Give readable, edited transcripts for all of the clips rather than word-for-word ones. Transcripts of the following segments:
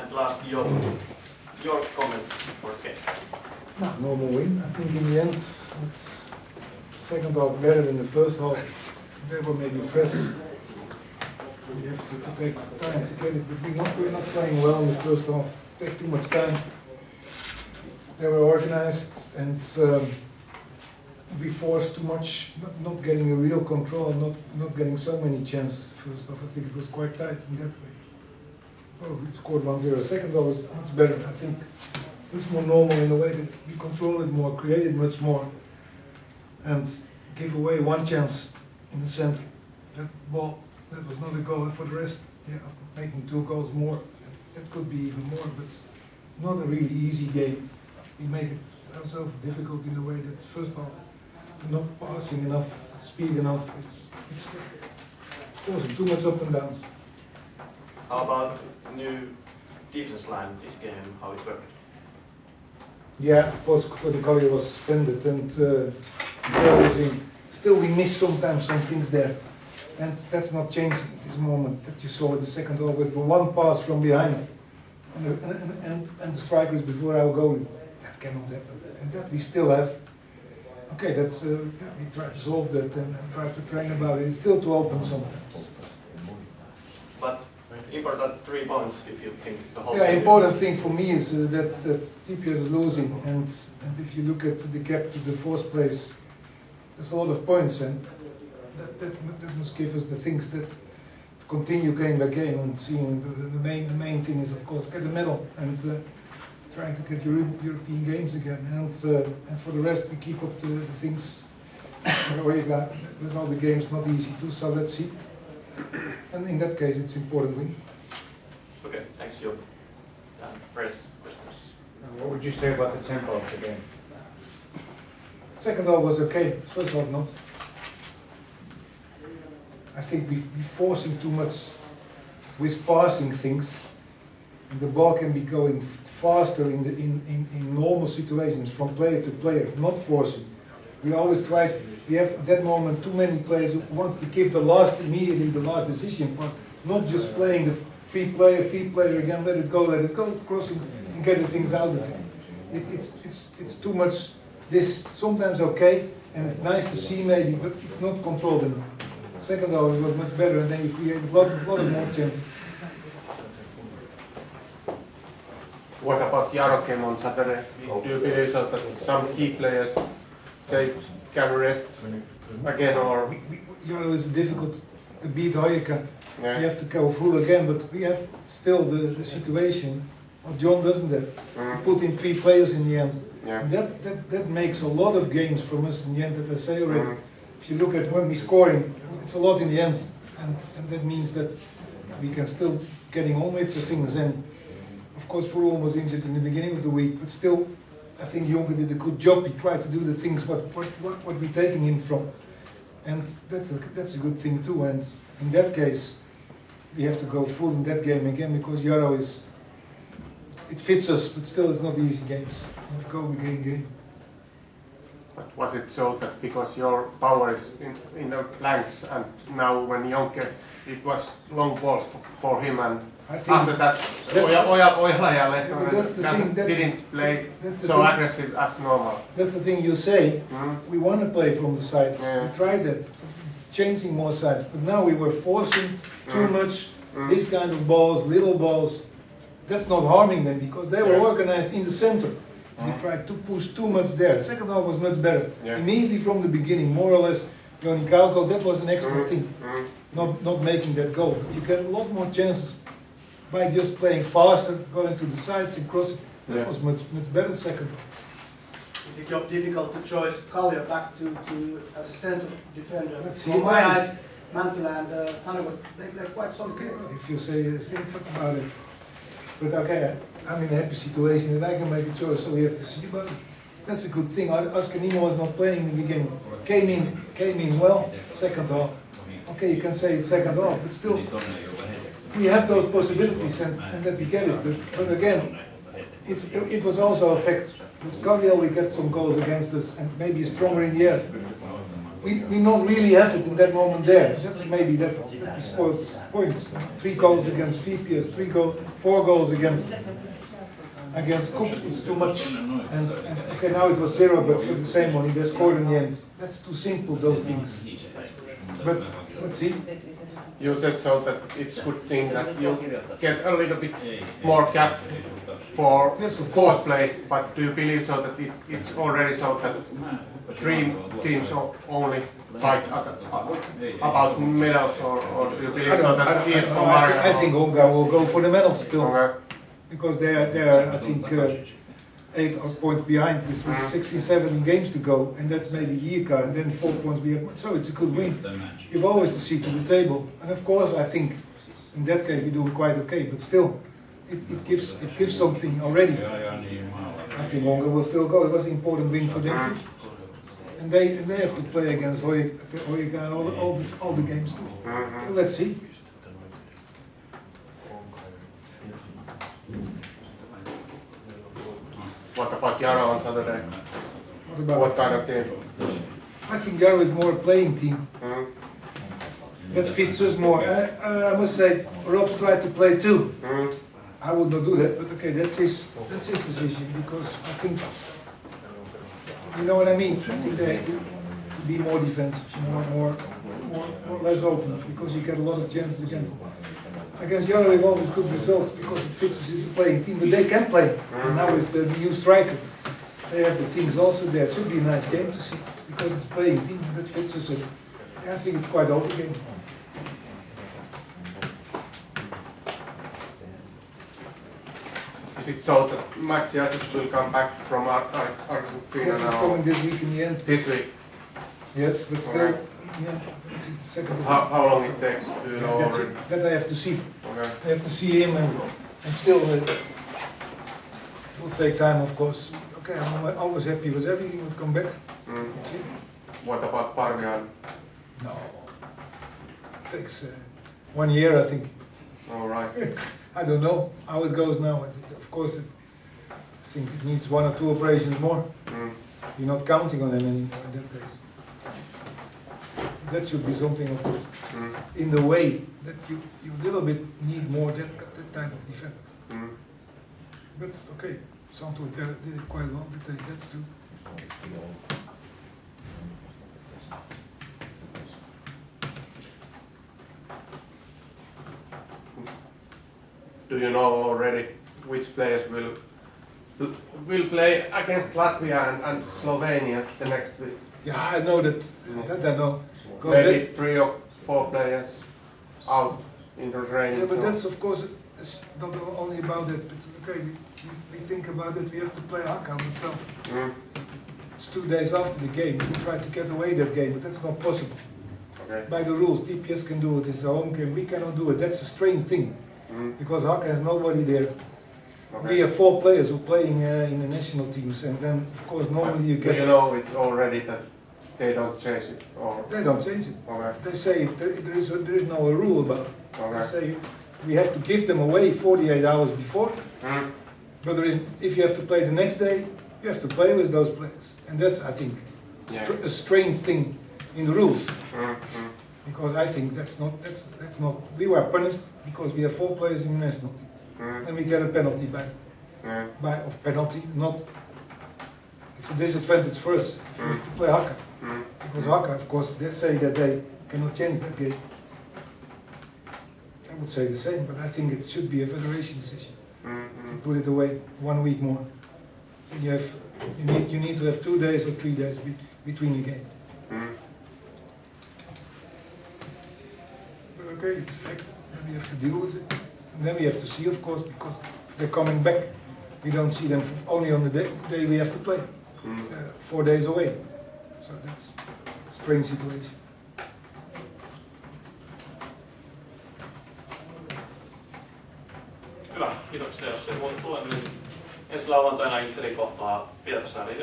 And last, your comments for Ken. Normal win. I think in the end, it's second half better than the first half. They were maybe fresh. We have to take time to get it, but we're not playing well in the first half. Take too much time. They were organized and we forced too much, not getting a real control, not getting so many chances. The first half, I think it was quite tight in that way. Well, we scored 1-0. Second half was much better, I think. It's more normal in a way that we control it more, create it much more, and give away one chance in the center. That ball, that was not a goal. For the rest, yeah, making 2 goals more, that could be even more, but not a really easy game. We make it ourselves difficult in a way that first half, not passing enough, speed enough. It's causing too much up and downs. How about new defense line this game? How it worked? Yeah, of course, the Collier was suspended, and still we miss sometimes some things there, and that's not changing at this moment. That you saw in the second half with the one pass from behind, and the strikers before our goal. That cannot happen, and that we still have. Okay, that's we try to solve that and try to train about it. It's still too open sometimes. But important 3 points if you think the whole. Yeah, important thing for me is that TPS is losing, and if you look at the gap to the 4th place, there's a lot of points, and that must give us the things that continue game by game, and seeing the main thing is of course get a medal and trying to get European games again, and for the rest we keep up the things. With all the games not easy too, so let's see. And in that case, it's important win. Okay, thanks, Job. First questions. What would you say about the tempo of the game? Second half was okay, first half not. I think we're forcing too much with passing things, and the ball can be going faster in normal situations from player to player, not forcing. We always try. We have at that moment too many players who want to give immediately the last decision, but not just playing the free player again, let it go, crossing and get the things out of it. It's too much. This sometimes okay, and it's nice to see maybe, but it's not controlled enough. Second half it was much better, and then you create a lot of more chances. What about Jaro game on Saturday? Do you believe that some key players can rest again, or Jaro is difficult to beat Hoyeka. Yeah. We have to go through again, but we have still the situation. What John doesn't have. To put in 3 players in the end. Yeah. And that makes a lot of games from us in the end. That I say already. If you look at when we're scoring, it's a lot in the end, and that means that we can still getting on with the things. And of course, Furlong was injured in the beginning of the week, but still. I think Jonker did a good job. He tried to do the things what we're taking him from, and that's a good thing too. And in that case, we have to go full in that game again because Jaro it fits us, but still it's not easy games. We have to go game. but was it so that because your power is in the flanks, and now when Jonker, it was long balls for him, and after that, Ojala ja Lehtonen didn't play so aggressive as normal. That's the thing you say. We want to play from the sides. We tried that, changing more sides. But now we were forcing too much. This kind of balls, little balls. That's not harming them because they were organized in the center. We tried to push too much there. The second half was much better. Immediately from the beginning, more or less, Joni Kauko, that was an extra thing. Not making that goal. But you get a lot more chances by just playing faster, going to the sides and crossing. That was much better second half. Is it difficult to choose Kallio back to as a central defender? Let's see. In my eyes, Mantula and Sanova, they're quite solid. Okay, if you say something about it. But okay, I'm in a happy situation that I can make a choice, so we have to see about it. That's a good thing. Askanino was not playing in the beginning. Came in well, second half. Okay, you can say it's second half, but still, we have those possibilities and that we get it. But again, it was also a fact. With Kallio we get some goals against us and maybe stronger in the air. we not really have it in that moment there. That's maybe that we spoiled points. 3 goals against VPS, 4 goals against Cook. It's too much. And okay, now it was 0, but for the same money they scored in the end. That's too simple, those things. But let's see. You said so that it's good thing that you get a little bit more cap for fourth place, but do you believe so that it's already so that 3 teams only fight about medals, or do you believe so that I think Ungar will go for the medals still. Okay. Because they are I think 8 points behind with 67 games to go, and that's maybe Jirka, and then 4 points behind. So it's a good win. You've always to see to the table, and of course I think in that case we do quite okay. But still, it gives something already. I think Ungar will still go. It was an important win for them too, and they have to play against Hoyeka and all the games too. So let's see. What about Jaro on Saturday? What kind of team? I think Jaro is more a playing team. That fits us more. I must say, Rob's tried to play too. I would not do that, but okay, that's his decision, because I think, you know what I mean? I think they have to be more defensive, more less open, because you get a lot of chances against Jaro with all these good results, because it fits us as a playing team, but they can play. And now with the new striker, they have the things also there. It should be a nice game to see, because it's a playing team that fits us in. I think it's quite open game. Is it so that Maxiasis will come back from Argentina Yes, he's now? coming this week in the end. This week? Yes, but still, yeah, it's the second. How long it takes to know already? That I have to see. Okay. I have to see him, and still it will take time, of course. Okay, I'm always happy with everything would come back. See? What about Parvian? No, it takes 1 year, I think. All right. I don't know how it goes now. Of course, I think it needs 1 or 2 operations more. You're not counting on him anymore in that case. That should be something, of course, in the way that you a little bit need more that type of defender. But okay, Santo did it quite well, but that's too. Do you know already which players will play against Latvia and Slovenia the next week? Yeah, I know that. That I know. Maybe 3 or 4 players out in the rain. Yeah, but that's of course it's not only about that. But okay, we think about it. We have to play Hakka on the 12th. It's 2 days after the game. We try to get away that game, but that's not possible. Okay. By the rules, TPS can do it. It's a home game. We cannot do it. That's a strange thing. Because Hakka has nobody there. Okay. We have 4 players who are playing in the national teams, and then of course normally you get. Do you know it already that they don't change it? Or? They don't change it. Okay. They say there is no rule about it. Okay. They say we have to give them away 48 hours before. But there is, if you have to play the next day, you have to play with those players, and that's I think a strange thing in the rules. Because I think that's not. We were punished because we have 4 players in the national team, and we get a penalty back. Penalty, not. It's a disadvantage for us to play Hakka, because Hakka, of course, they say that they cannot change that game. I would say the same, but I think it should be a federation decision to put it away 1 week more. And you need to have 2 days or 3 days between the game. Okay, it's a fact, and we have to deal with it. And then we have to see, of course, because if they're coming back, we don't see them only on the day we have to play. 4 days away. So that's a strange situation. Hyvä, kiitoksia. Jos ei muuta tule, niin ensi lauantaina Interin kohtaa Pietarsaari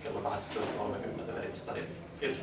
kello 18.30 Verimestadion. Kiitos.